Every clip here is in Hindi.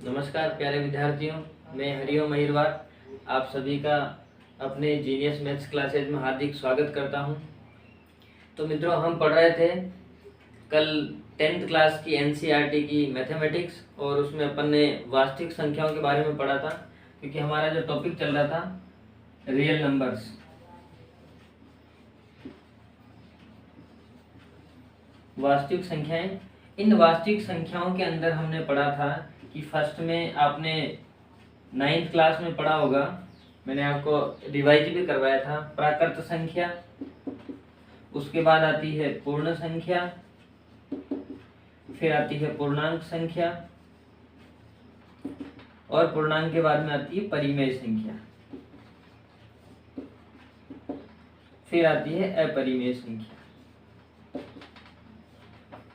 नमस्कार प्यारे विद्यार्थियों, मैं हरिओम महिरवार आप सभी का अपने जीनियस मैथ्स क्लासेज में हार्दिक स्वागत करता हूं। तो मित्रों, हम पढ़ रहे थे कल 10th क्लास की एनसीईआरटी की मैथमेटिक्स और उसमें अपन ने वास्तविक संख्याओं के बारे में पढ़ा था, क्योंकि हमारा जो टॉपिक चल रहा था रियल नंबर्स। वास्तविक संख्याएं, इन वास्तविक संख्याओं के अंदर हमने पढ़ा था कि फर्स्ट में आपने 9th क्लास में पढ़ा होगा, मैंने आपको रिवाइज भी करवाया था, प्राकृत संख्या, उसके बाद आती है पूर्ण संख्या, फिर आती है पूर्णांक संख्या और पूर्णांक के बाद में आती है परिमेय संख्या, फिर आती है अपरिमेय संख्या।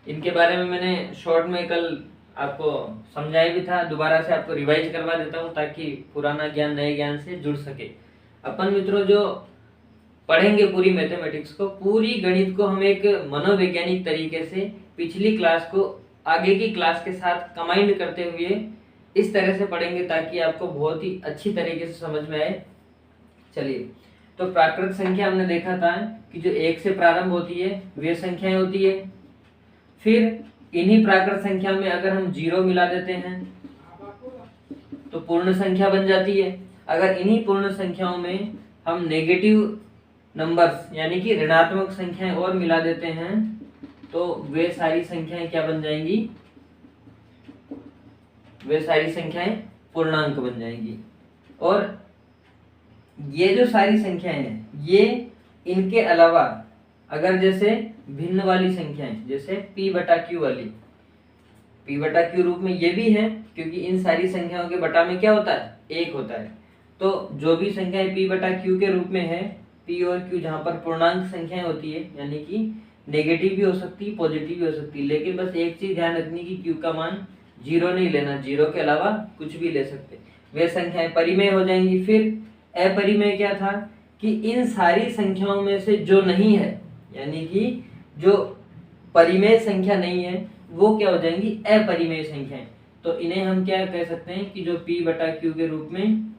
इनके बारे में मैंने शॉर्ट में कल आपको समझाया भी था, दोबारा से आपको रिवाइज करवा देता हूं ताकि पुराना ज्ञान नए ज्ञान से जुड़ सके। अपन मित्रों जो पढ़ेंगे पूरी मैथमेटिक्स को, पूरी गणित को हम एक मनोवैज्ञानिक तरीके से पिछली क्लास को आगे की क्लास के साथ कंबाइन करते हुए इस तरह से पढ़ेंगे ताकि आपको बहुत ही अच्छी तरीके से समझ में आए। चलिए, तो प्राकृत संख्या हमने देखा था कि जो 1 से प्रारंभ होती है वे संख्याएं होती है। फिर इन्हीं प्राकृत संख्या में अगर हम 0 मिला देते हैं तो पूर्ण संख्या बन जाती है। अगर इन्हीं पूर्ण संख्याओं में हम नेगेटिव नंबर्स यानी कि ऋणात्मक संख्याएं और मिला देते हैं तो वे सारी संख्याएं क्या बन जाएंगी? वे सारी संख्याएं पूर्णांक बन जाएंगी। और ये जो सारी संख्याएं हैं, ये इनके अलावा अगर जैसे भिन्न वाली संख्याएं, जैसे p/q वाली, p/q रूप में ये भी है, क्योंकि इन सारी संख्याओं के बटा में क्या होता है? 1 होता है। तो जो भी संख्याएं p/q के रूप में है, p और q जहां पर पूर्णांक संख्याएं होती है, यानी कि नेगेटिव भी हो सकती है, पॉजिटिव भी हो सकती है, लेकिन बस एक चीज ध्यान रखनी कि q का मान 0 नहीं लेना, 0 के अलावा कुछ भी ले सकते, वे संख्याएं परिमेय हो जाएंगी। फिर अपरिमेय क्या था कि इन सारी संख्याओं में से जो नहीं है, यानी कि जो परिमेय संख्या नहीं है, वो क्या हो जाएंगी? अपरिमेय संख्याएं। तो इन्हें हम क्या कह सकते हैं कि जो p/q के रूप में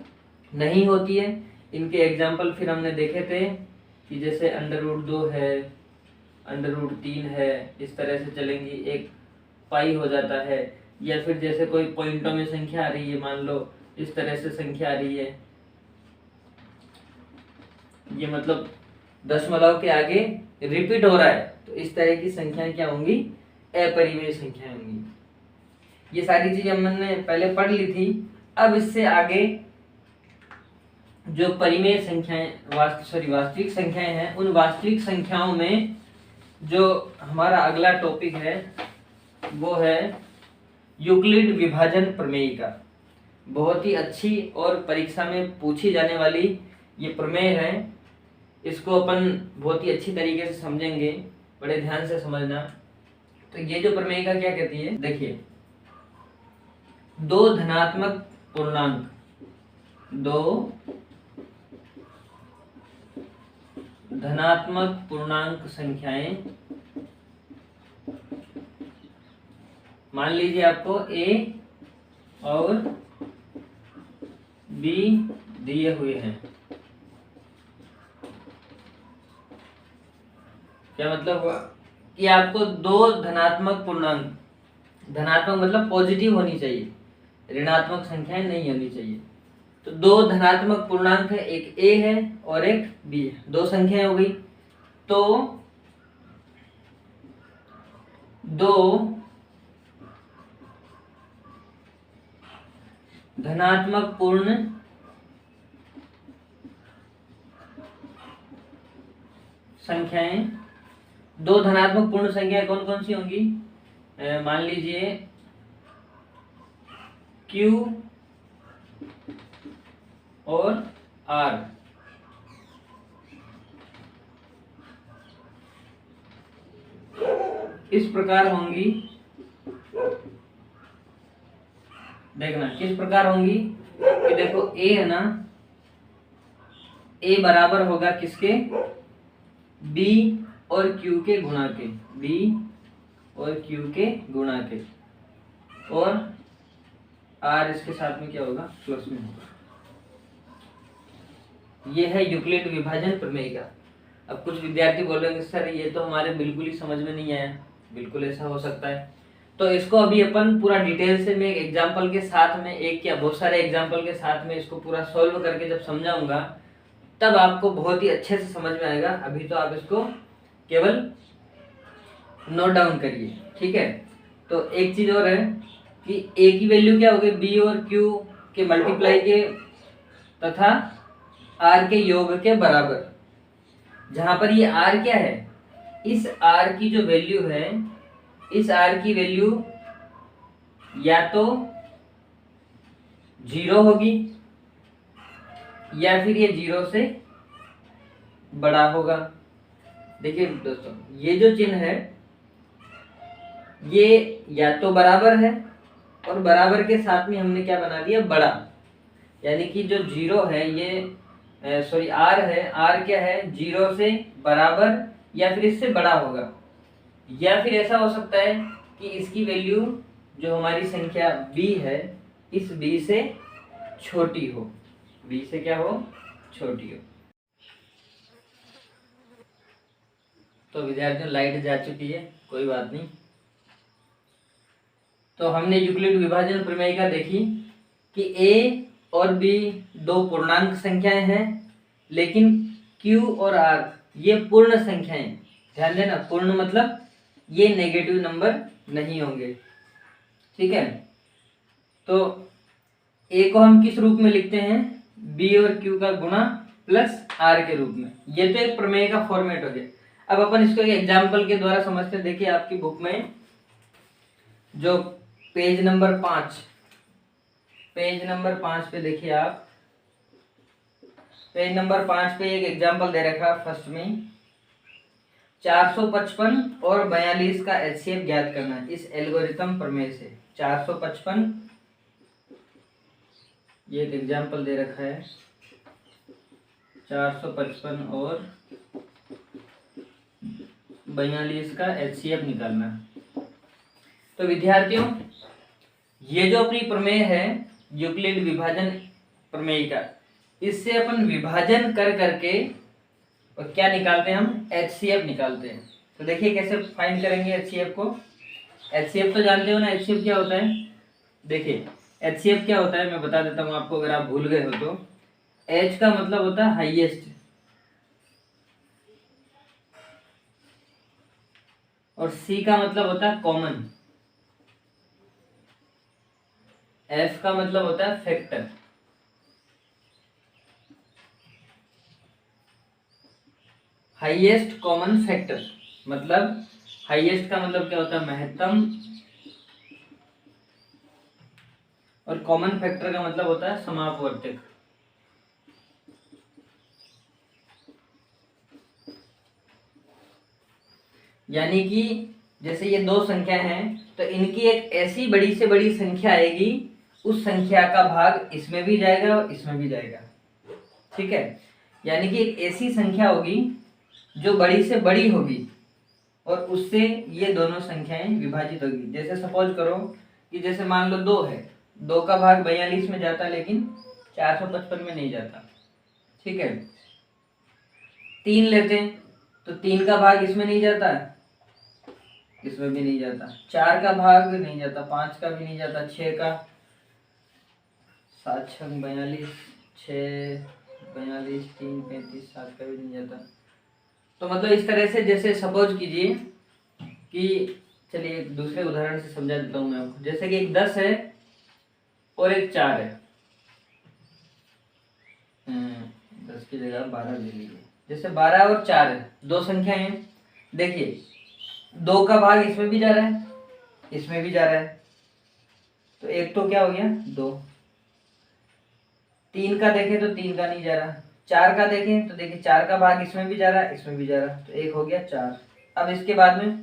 नहीं होती है। इनके एग्जाम्पल फिर हमने देखे थे कि जैसे √2 है, √3 है, इस तरह से चलेंगी, एक पाई हो जाता है, या फिर जैसे कोई पॉइंटों में संख्या आ रही है, मान लो इस तरह से संख्या आ रही है, ये मतलब दशमलव के आगे रिपीट हो रहा है, तो इस तरह की संख्याएं क्या होंगी? अपरिमेय संख्याएं होंगी। ये सारी चीजें हमने पहले पढ़ ली थी। अब इससे आगे जो परिमेय संख्याएं वास्तविक संख्याएं हैं, उन वास्तविक संख्याओं में जो हमारा अगला टॉपिक है वो है यूक्लिड विभाजन प्रमेय का। बहुत ही अच्छी और परीक्षा में पूछी जाने वाली ये प्रमेय है। इसको अपन बहुत ही अच्छी तरीके से समझेंगे, बड़े ध्यान से समझना। तो ये जो प्रमेय का क्या कहती है, देखिए, दो धनात्मक पूर्णांक संख्याएं, मान लीजिए आपको a और b दिए हुए हैं। क्या मतलब हुआ कि आपको दो धनात्मक पूर्णांक, धनात्मक मतलब पॉजिटिव होनी चाहिए, ऋणात्मक संख्याएं नहीं होनी चाहिए। तो दो धनात्मक पूर्णांक है, एक a है और एक b है, दो संख्याएं हो गई। तो दो धनात्मक पूर्ण संख्याएं, दो धनात्मक पूर्ण संख्याएं कौन कौन सी होंगी? मान लीजिए Q और R। इस प्रकार होंगी। देखना किस प्रकार होंगी कि देखो A है ना, A बराबर होगा किसके? B और Q के गुणा के, B और Q के गुणा के। और आर इसके साथ में क्या होगा, प्लस में होगा। ये है यूक्लिड विभाजन प्रमेय का। अब कुछ विद्यार्थी बोलेंगे सर ये तो हमारे बिल्कुल ही समझ में नहीं आया। बिल्कुल ऐसा हो सकता है। तो इसको अभी अपन पूरा डिटेल से मैं एक एग्जांपल के साथ में, एक या बहुत सारे एग्जांपल के साथ में इसको पूरा सॉल्व करके जब समझाऊंगा तब आपको बहुत ही अच्छे से समझ में आएगा। अभी तो आप इसको केवल नोट डाउन करिए, ठीक है। तो एक चीज और है कि ए की वैल्यू क्या होगी, बी और क्यू के मल्टीप्लाई के तथा आर के योग के बराबर। जहां पर ये आर क्या है, इस आर की जो वैल्यू है, इस आर की वैल्यू या तो 0 होगी या फिर ये 0 से बड़ा होगा। देखिए दोस्तों, ये जो चिन्ह है ये या तो बराबर है और बराबर के साथ में हमने क्या बना दिया, बड़ा। यानी कि जो 0 है ये सॉरी आर है, आर क्या है, 0 से बराबर या फिर इससे बड़ा होगा। या फिर ऐसा हो सकता है कि इसकी वैल्यू जो हमारी संख्या b है, इस b से छोटी हो, b से क्या हो, छोटी हो। तो विद्यार्थियों लाइट जा चुकी है, कोई बात नहीं। तो हमने यूक्लिड विभाजन प्रमेय का देखी कि a और b दो पूर्णांक संख्याएं हैं, लेकिन q और r ये पूर्ण संख्याएं। ध्यान देना, पूर्ण मतलब ये नेगेटिव नंबर नहीं होंगे, ठीक है। तो a को हम किस रूप में लिखते हैं, b और q का गुणा प्लस r के रूप में। ये तो एक प्रमेय का फॉर्मेट हो गया। अब अपन इसको एक एग्जाम्पल के द्वारा समझते हैं। देखिए आपकी बुक में जो पेज नंबर 5 पे देखिए आप, पेज नंबर 5 पे एक एग्जाम्पल दे रखा फर्स्ट में, 455 और 42 का एचसीएफ ज्ञात करना है इस एल्गोरिथम प्रमेय से। 455 ये एक एग्जाम्पल दे रखा है, 455 और 42 का एचसीएफ निकालना। तो विद्यार्थियों ये जो अपनी प्रमेय है यूक्लिड विभाजन प्रमेय का, इससे अपन विभाजन कर करके और क्या निकालते हैं, हम एचसीएफ निकालते हैं। तो देखिए कैसे फाइंड करेंगे एचसीएफ को। एचसीएफ तो जानते हो ना, एचसीएफ क्या होता है। देखिए एचसीएफ क्या होता है मैं बता देता हूँ आपको, अगर आप भूल गए हो तो। एच का मतलब होता है हाईएस्ट और सी का मतलब होता है कॉमन, एफ का मतलब होता है फैक्टर, हाईएस्ट कॉमन फैक्टर। मतलब हाईएस्ट का मतलब क्या होता है, महत्तम, और कॉमन फैक्टर का मतलब होता है समापवर्तक। यानी कि जैसे ये दो संख्या हैं तो इनकी एक ऐसी बड़ी से बड़ी संख्या आएगी, उस संख्या का भाग इसमें भी जाएगा और इसमें भी जाएगा, ठीक है। यानी कि एक ऐसी संख्या होगी जो बड़ी से बड़ी होगी और उससे ये दोनों संख्याएं विभाजित होगी। जैसे सपोज करो कि जैसे मान लो 2 है, 2 का भाग 42 में जाता है लेकिन 455 में नहीं जाता, ठीक है। 3 लेते हैं तो 3 का भाग इसमें नहीं जाता, इसमें भी नहीं जाता। 4 का भाग नहीं जाता, 5 का भी नहीं जाता, 6 का, 7 6 42, 6 42, 3 35, 7 का भी नहीं जाता। तो मतलब इस तरह से, जैसे सपोज कीजिए कि, चलिए एक दूसरे उदाहरण से समझा देता हूँ मैं आपको। जैसे कि एक 10 है और एक 4 है, 10 की जगह 12 ले लीजिए। जैसे 12 और 4 है, दो संख्या है। देखिए 2 का भाग इसमें भी जा रहा है, इसमें भी जा रहा है, तो एक तो क्या हो गया 2। 3 का देखें तो 3 का नहीं जा रहा। 4 का देखें तो देखिए 4 का भाग इसमें भी जा रहा है, इसमें भी जा रहा है, तो एक हो गया 4। अब इसके बाद में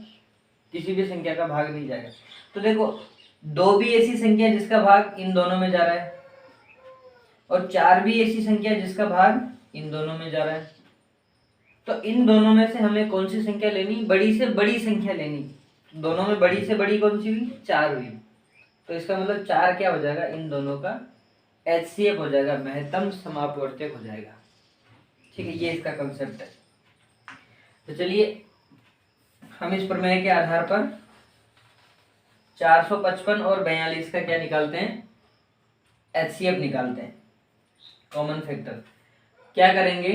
किसी भी संख्या का भाग नहीं जाएगा। तो देखो 2 भी ऐसी संख्या है जिसका भाग इन दोनों में जा रहा है और 4 भी ऐसी संख्या है जिसका भाग इन दोनों में जा रहा है। तो इन दोनों में से हमें कौन सी संख्या लेनी, बड़ी से बड़ी संख्या लेनी। दोनों में बड़ी से बड़ी कौन सी हुई, 4 हुई। तो इसका मतलब 4 क्या हो जाएगा, इन दोनों का HCF हो जाएगा, महत्तम समापवर्तक हो जाएगा। ठीक है, ये इसका कंसेप्ट है। तो चलिए हम इस प्रमेय के आधार पर 455 और 42 का क्या निकालते हैं, HCF निकालते हैं, कॉमन फैक्टर। क्या करेंगे,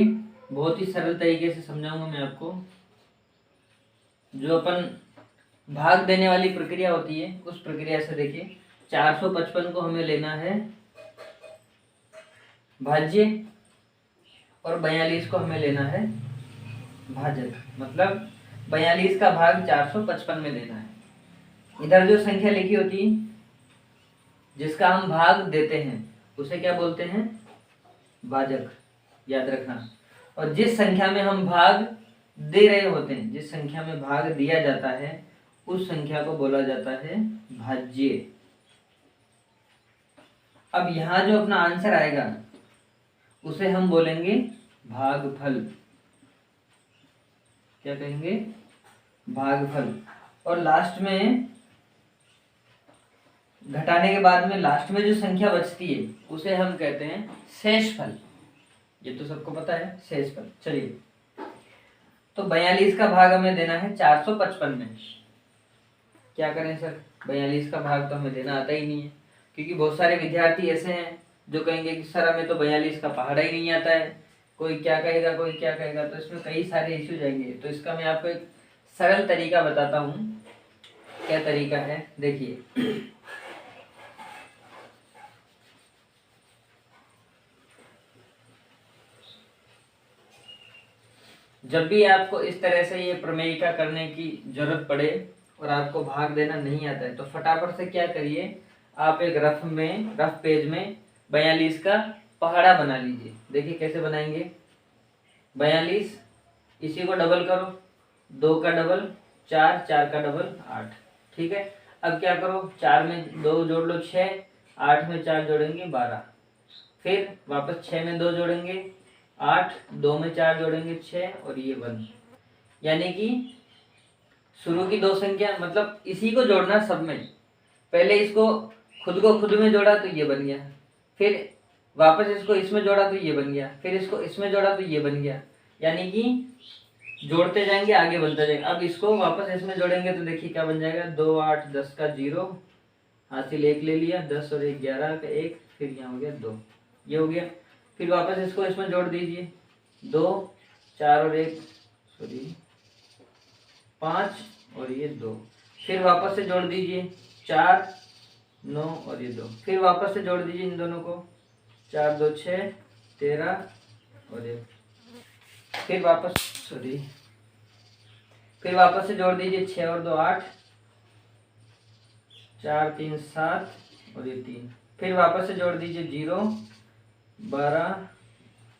बहुत ही सरल तरीके से समझाऊंगा मैं आपको। जो अपन भाग देने वाली प्रक्रिया होती है उस प्रक्रिया से देखिए, 455 को हमें लेना है भाज्य और 42 को हमें लेना है भाजक। मतलब 42 का भाग 455 में लेना है। इधर जो संख्या लिखी होती है जिसका हम भाग देते हैं उसे क्या बोलते हैं, भाजक, याद रखना। और जिस संख्या में हम भाग दे रहे होते हैं, जिस संख्या में भाग दिया जाता है उस संख्या को बोला जाता है भाज्य। अब यहां जो अपना आंसर आएगा उसे हम बोलेंगे भागफल। क्या कहेंगे, भागफल। और लास्ट में घटाने के बाद में लास्ट में जो संख्या बचती है उसे हम कहते हैं शेषफल। ये तो सबको पता है, शेषफल। चलिए, तो 42 का भाग हमें देना है 455 में। क्या करें सर, 42 का भाग तो हमें देना आता ही नहीं है, क्योंकि बहुत सारे विद्यार्थी ऐसे हैं जो कहेंगे कि सर हमें तो 42 का पहाड़ा ही नहीं आता है। कोई क्या कहेगा, कोई क्या कहेगा, तो इसमें कई सारे इश्यूज आएंगे। तो इसका मैं आपको एक सरल तरीका बताता हूँ। क्या तरीका है, देखिए। जब भी आपको इस तरह से ये प्रमेयिका करने की जरूरत पड़े और आपको भाग देना नहीं आता है तो फटाफट से क्या करिए, आप एक रफ पेज में 42 का पहाड़ा बना लीजिए। देखिए कैसे बनाएंगे, 42, इसी को डबल करो, 2 का डबल 4, 4 का डबल 8। ठीक है, अब क्या करो, 4 में 2 जोड़ लो 6, 8 में 4 जोड़ेंगे 12, फिर वापस 6 में 2 जोड़ेंगे 8, 2 में 4 जोड़ेंगे 6 और ये 1। यानी कि शुरू की 2 संख्या, मतलब इसी को जोड़ना सब में। पहले इसको खुद को खुद में जोड़ा तो ये बन गया, फिर वापस इसको इसमें जोड़ा तो ये बन गया, फिर इसको इसमें जोड़ा तो ये बन गया। यानी कि जोड़ते जाएंगे आगे बनता जाएगा। अब इसको वापस इसमें जोड़ेंगे तो देखिए क्या बन जाएगा, 2 8 10 का 0, हासिल 1 ले लिया, 10 और 1 11 का 1, फिर यहाँ हो गया 2, ये हो गया। फिर वापस इसको इसमें जोड़ दीजिए, 2 4 और 1 5 और ये 2, फिर वापस से जोड़ दीजिए 4 9 और ये 2, फिर वापस से जोड़ दीजिए इन दोनों को, 4 2 6 13 और ये, फिर वापस से जोड़ दीजिए 6 और 2 8, 4 3 7 और ये 3, फिर वापस से जोड़ दीजिए 0 12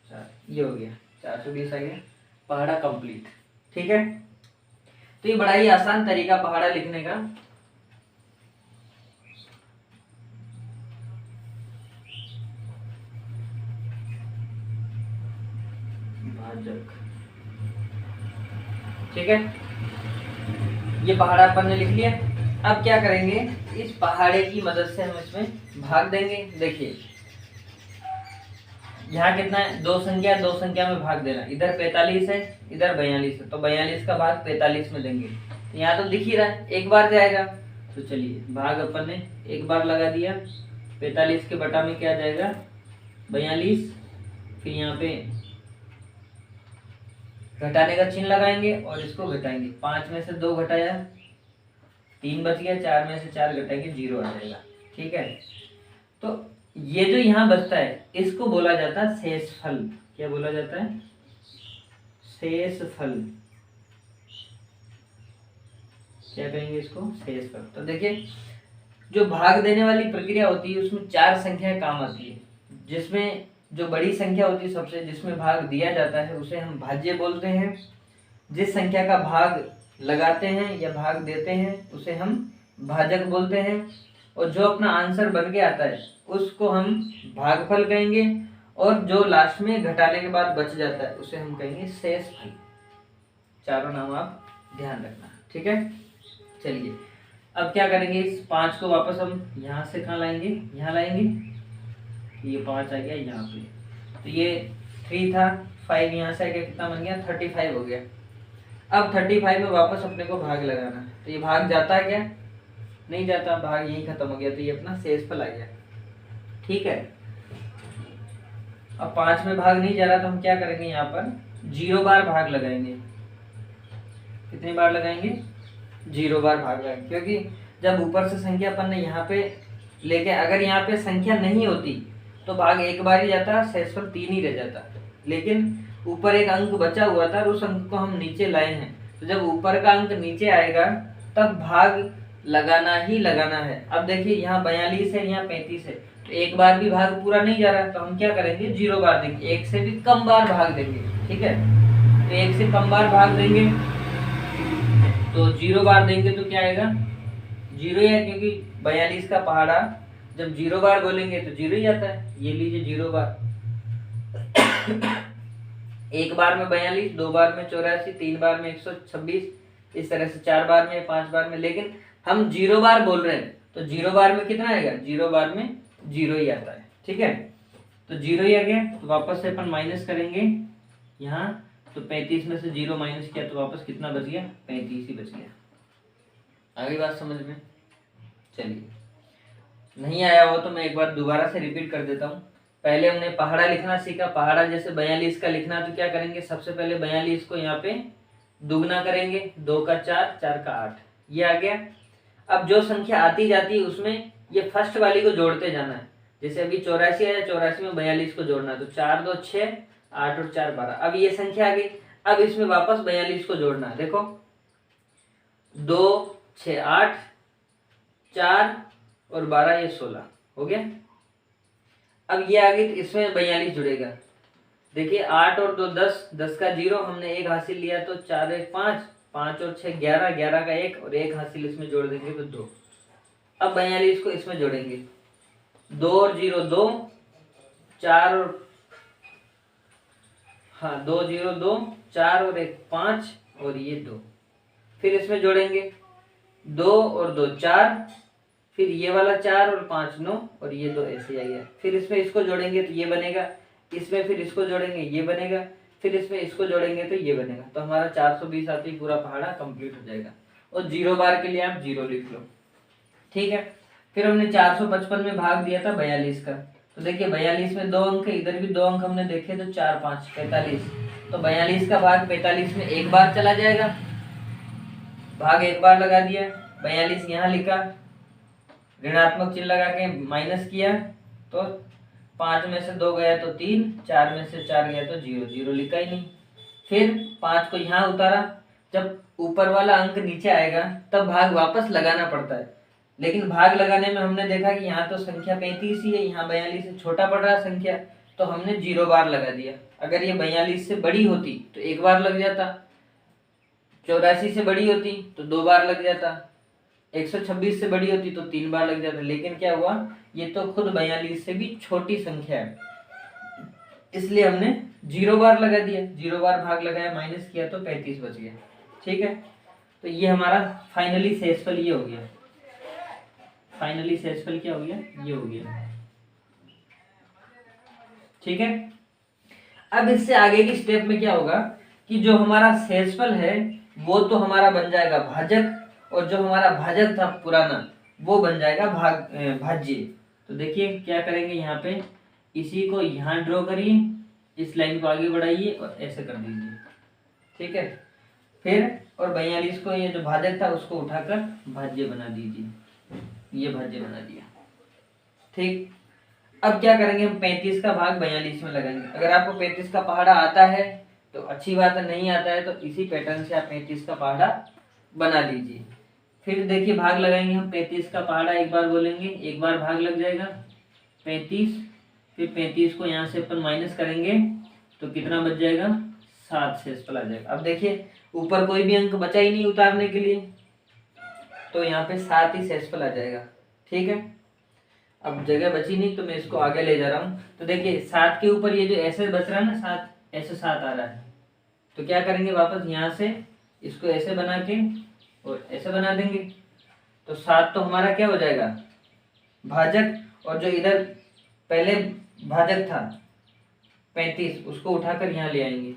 4, ये हो गया 420 आ गया, पहाड़ा कंप्लीट। ठीक है, तो ये बड़ा ही आसान तरीका पहाड़ा लिखने का। भाजक, ठीक है, ये पहाड़ा अपन ने लिख लिया। अब क्या करेंगे, इस पहाड़े की मदद से हम इसमें भाग देंगे। देखिए यहाँ कितना है, 2 संख्या में भाग देना, इधर 45 है इधर 42 है, तो 42 का भाग 45 में देंगे। यहाँ तो दिख ही रहा है, एक बार जाएगा। तो चलिए भाग अपन ने एक बार लगा दिया, 45 के बटा में क्या जाएगा 42, फिर यहाँ पे घटाने का चिन्ह लगाएंगे और इसको घटाएंगे। 5 में से 2 घटाया 3 बच गया, 4 में से 4 घटाएंगे 0 आ जाएगा। ठीक है, तो ये जो यहाँ बचता है इसको बोला जाता है शेषफल। क्या बोला जाता है, शेषफल। क्या कहेंगे इसको, शेषफल। तो देखिए जो भाग देने वाली प्रक्रिया होती है उसमें 4 संख्याएं काम आती है, जिसमें जो बड़ी संख्या होती है सबसे, जिसमें भाग दिया जाता है उसे हम भाज्य बोलते हैं। जिस संख्या का भाग लगाते हैं या भाग देते हैं उसे हम भाजक बोलते हैं। और जो अपना आंसर बन के आता है उसको हम भागफल कहेंगे, और जो लास्ट में घटाने के बाद बच जाता है उसे हम कहेंगे शेषफल। चारों नाम आप ध्यान रखना। ठीक है, चलिए अब क्या करेंगे, इस 5 को वापस हम यहाँ से कहाँ लाएंगे, यहाँ लाएंगे, ये 5 आ गया यहाँ पे, तो ये 3 था, 5 यहाँ से आ गया, कितना बन गया 35 हो गया। अब 35 में वापस अपने को भाग लगाना है, तो ये भाग जाता है क्या, नहीं जाता, भाग यही खत्म हो गया, तो ये अपना शेषफल आ गया। ठीक है, अब 5 में भाग नहीं जा रहा तो हम क्या करेंगे, यहाँ पर 0 बार भाग लगाएंगे। कितनी बार लगाएंगे, 0 बार भाग लगाएंगे, क्योंकि जब ऊपर से संख्या अपन ने यहाँ पे लेके, अगर यहाँ पे संख्या नहीं होती तो भाग एक बार ही जाता, शेषफल 3 ही रह जाता, लेकिन ऊपर एक अंक बचा हुआ था और उस अंक को हम नीचे लाए हैं, तो जब ऊपर का अंक नीचे आएगा तब भाग लगाना ही लगाना है। अब देखिए यहाँ 42 है, यहाँ 35 है, तो एक बार भी भाग पूरा नहीं जा रहा, तो हम क्या करेंगे, 0 बार देंगे, एक से भी कम बार भाग देंगे। ठीक है, तो एक से कम बार भाग देंगे, तो 0 बार देंगे तो क्या आएगा, 0 ही है, क्योंकि 42 का पहाड़ा जब 0 बार बोलेंगे तो 0 ही आता है। ये लीजिए 0 बार, एक बार में 42, 2 बार में 84, 3 बार में 126, इस तरह से 4 बार में, 5 बार में, लेकिन हम 0 बार बोल रहे हैं तो 0 बार में कितना आएगा, 0 बार में 0 ही आता है। ठीक है, तो 0 ही आ गया, तो वापस से अपन माइनस करेंगे यहाँ, तो 35 में से 0 माइनस किया तो वापस कितना बच गया, 35 ही बच गया। आगे बात समझ में, चलिए, नहीं आया हो तो मैं एक बार दोबारा से रिपीट कर देता हूँ। पहले हमने पहाड़ा लिखना सीखा, पहाड़ा जैसे 42 का लिखना, तो क्या करेंगे, सबसे पहले 42 को यहाँ पे दुगना करेंगे, 2 का 4, 4 का 8, ये आ गया। अब जो संख्या आती जाती है उसमें ये फर्स्ट वाली को जोड़ते जाना है, जैसे अभी 84 है, 84 में 42 को जोड़ना है, तो 4 2 6, 8 और 4 12, अब ये संख्या आ गई। अब इसमें वापस 42 को जोड़ना है, देखो 2 6 8, 4 और 12, ये 16 हो गया। अब ये आ गई, तो इसमें 42 जुड़ेगा, देखिए 8 और 2 10, 10 का 0, हमने 1 हासिल लिया, तो 4 1 5, 5 और 6 11, 11 का 1 और 1 हासिल इसमें जोड़ देंगे तो 2। अब 42 को इसमें जोड़ेंगे, 2 और 0 2, 4 और 2 0 2, 4 और 1 5 और ये 2, फिर इसमें जोड़ेंगे 2 और 2 4, फिर ये वाला 4 और 5 9 और ये 2 ऐसे आ गया, फिर इसमें इसको जोड़ेंगे तो ये बनेगा, इसमें फिर इसको जोड़ेंगे ये बनेगा, फिर इसमें इसको जोड़ेंगे तो ये बनेगा, तो हमारा 420 आते ही पूरा पहाड़ा कंप्लीट हो जाएगा। और 0 बार के लिए आप 0 लिख लो। ठीक है, फिर हमने 455 में भाग दिया था 42 का, तो देखिए 42 में 2 अंक है, इधर भी 2 अंक हमने देखे, तो 4 5 45, तो 42 का भाग 45 में एक बार चला जाएगा, भाग एक बार लगा दिया, 42 यहाँ लिखा, ऋणात्मक चिन्ह लगा के माइनस किया, तो 5 में से 2 गया तो 3, 4 में से 4 गया तो 0, 0 लिखा ही नहीं। फिर 5 को यहाँ उतारा, जब ऊपर वाला अंक नीचे आएगा तब भाग वापस लगाना पड़ता है, लेकिन भाग लगाने में हमने देखा कि यहाँ तो संख्या 35 ही है, यहाँ 42 से छोटा पड़ रहा संख्या, तो हमने 0 बार लगा दिया। अगर ये 42 से बड़ी होती तो 1 बार लग जाता, 84 से बड़ी होती तो 2 बार लग जाता, 126 से बड़ी होती तो 3 बार लग जाता, लेकिन क्या हुआ, ये तो खुद 42 से भी छोटी संख्या है, इसलिए हमने 0 बार लगा दिया, 0 बार भाग लगाया, माइनस किया तो 35 बच गया। ठीक है, तो ये हमारा फाइनली शेषफल ये हो गया, फाइनली शेषफल क्या हो गया, ये हो गया। ठीक है, अब इससे आगे की स्टेप में क्या होगा कि जो हमारा शेषफल है वो तो हमारा बन जाएगा भाजक, और जो हमारा भाजक था पुराना वो बन जाएगा भाज्य। तो देखिए क्या करेंगे, यहाँ पे इसी को यहाँ ड्रॉ करिए, इस लाइन को आगे बढ़ाइए और ऐसे कर दीजिए। ठीक है, फिर और 42 को, ये जो भाजक था उसको उठाकर भाज्य बना दीजिए, ये भाज्य बना दिया। ठीक, अब क्या करेंगे, हम 35 का भाग 42 में लगाएंगे। अगर आपको 35 का पहाड़ा आता है तो अच्छी बात है, नहीं आता है तो इसी पैटर्न से आप 35 का पहाड़ा बना लीजिए। फिर देखिए भाग लगाएंगे हम, 35 का पहाड़ा एक बार बोलेंगे, एक बार भाग लग जाएगा 35, फिर 35 को यहाँ से अपन माइनस करेंगे तो कितना बच जाएगा, 7 शेषफल आ जाएगा। अब देखिए ऊपर कोई भी अंक बचा ही नहीं उतारने के लिए, तो यहाँ पे 7 ही शेषफल आ जाएगा। ठीक है, अब जगह बची नहीं तो मैं इसको आगे ले जा रहा हूँ। तो देखिए 7 के ऊपर ये जो ऐसे बच रहा है ना, 7 ऐसे 7 आ रहा है, तो क्या करेंगे, वापस यहाँ से इसको ऐसे बना के और ऐसे बना देंगे, तो 7 तो हमारा क्या हो जाएगा, भाजक, और जो इधर पहले भाजक था 35, उसको उठाकर यहाँ ले आएंगे,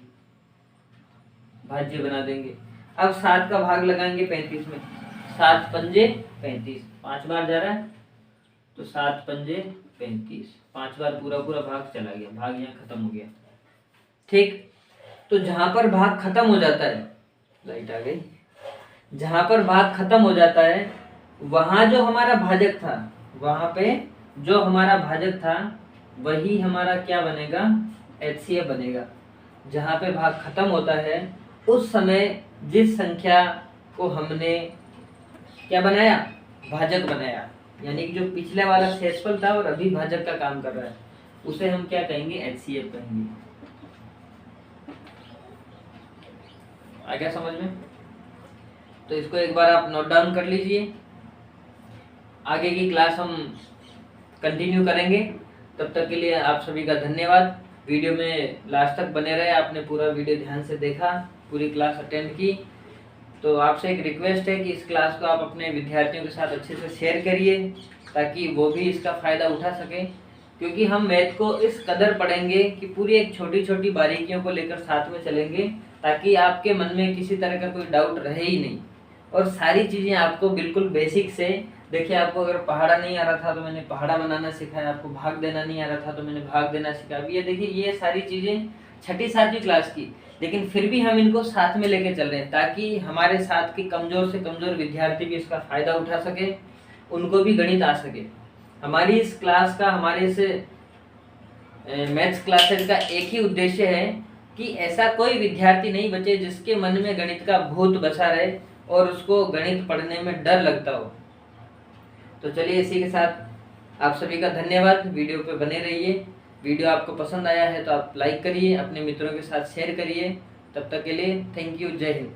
भाज्य बना देंगे। अब 7 का भाग लगाएंगे 35 में, 7 पंजे 35, 5 बार जा रहा है तो 7 पंजे 35, 5 बार पूरा पूरा भाग चला गया, भाग यहाँ खत्म हो गया। ठीक, तो जहां पर भाग खत्म हो जाता है, लाइट आ गई, जहां पर भाग खत्म हो जाता है वहां जो हमारा भाजक था, वहां पे जो हमारा भाजक था वही हमारा क्या बनेगा, HCF बनेगा। जहां पे भाग खत्म होता है उस समय जिस संख्या को हमने क्या बनाया, भाजक बनाया, यानी कि जो पिछले वाला शेषफल था और अभी भाजक का काम कर रहा है, उसे हम क्या कहेंगे, HCF कहेंगे। आ गया समझ में? तो इसको एक बार आप नोट डाउन कर लीजिए। आगे की क्लास हम कंटिन्यू करेंगे, तब तक के लिए आप सभी का धन्यवाद। वीडियो में लास्ट तक बने रहे, आपने पूरा वीडियो ध्यान से देखा, पूरी क्लास अटेंड की। तो आपसे एक रिक्वेस्ट है कि इस क्लास को आप अपने विद्यार्थियों के साथ अच्छे से शेयर करिए, ताकि वो भी इसका फ़ायदा उठा सकें, क्योंकि हम मैथ को इस कदर पढ़ेंगे कि पूरी एक छोटी छोटी बारीकियों को लेकर साथ में चलेंगे, ताकि आपके मन में किसी तरह का कोई डाउट रहे ही नहीं। और सारी चीज़ें आपको बिल्कुल बेसिक से, देखिए आपको अगर पहाड़ा नहीं आ रहा था तो मैंने पहाड़ा बनाना सिखाया, आपको भाग देना नहीं आ रहा था तो मैंने भाग देना सिखाया। अब ये देखिए, ये सारी चीज़ें छठी सातवीं क्लास की, लेकिन फिर भी हम इनको साथ में लेके चल रहे हैं, ताकि हमारे साथ के कमज़ोर से कमज़ोर विद्यार्थी भी इसका फ़ायदा उठा सके, उनको भी गणित आ सके। हमारी इस क्लास का, हमारे इस मैथ्स क्लासेस का एक ही उद्देश्य है कि ऐसा कोई विद्यार्थी नहीं बचे जिसके मन में गणित का भूत बसा रहे और उसको गणित पढ़ने में डर लगता हो। तो चलिए, इसी के साथ आप सभी का धन्यवाद। वीडियो पे बने रहिए। वीडियो आपको पसंद आया है तो आप लाइक करिए, अपने मित्रों के साथ शेयर करिए। तब तक के लिए थैंक यू, जय हिंद।